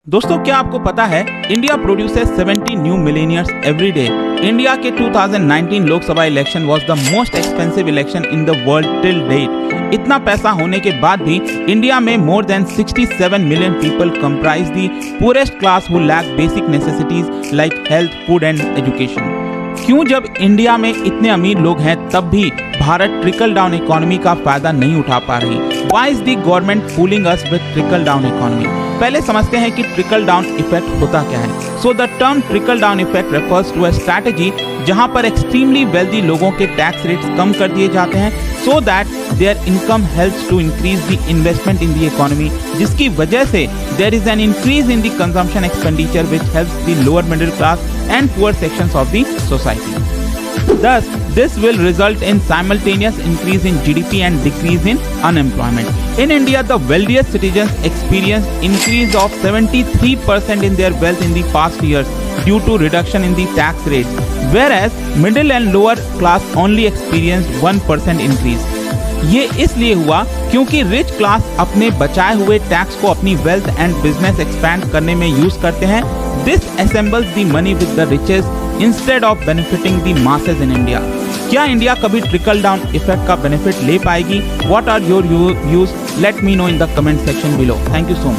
दोस्तों क्या आपको पता है India produces 70 new millionaires every day. India के 2019 Lok Sabha election was the most expensive election in the world till date. इतना पैसा होने के बाद भी इंडिया में more than 67 million people comprise the poorest class who lack basic necessities like health, food and education. क्यों जब इंडिया में इतने अमीर लोग हैं तब भी भारत ट्रिकल डाउन इकोनॉमी का फायदा नहीं उठा पा रही? Why is the government fooling us with trickle down economy? पहले समझते हैं कि ट्रिकल डाउन इफेक्ट होता क्या है। So the term trickle down effect refers to a strategy जहां पर एक्सट्रीमली वेल्दी लोगों के टैक्स रेट्स कम कर दिए जाते हैं so that their income helps to increase the investment in the economy, जिसकी वजह से there is an increase in the consumption expenditure which helps the lower middle class and poor sections of the society. Thus, this will result in simultaneous increase in GDP and decrease in unemployment. In India, the wealthiest citizens experienced increase of 73% in their wealth in the past years due to reduction in the tax rates, whereas middle and lower class only experienced 1% increase. ये इसलिए हुआ क्योंकि rich class अपने बचाए हुए tax को अपनी wealth and business expand करने में यूज करते हैं। This assembles the money with the richest instead of benefiting the masses in India. क्या इंडिया कभी ट्रिकल डाउन इफेक्ट का बेनिफिट ले पाएगी? What are your views? Let me know in the comment section below. Thank you so much.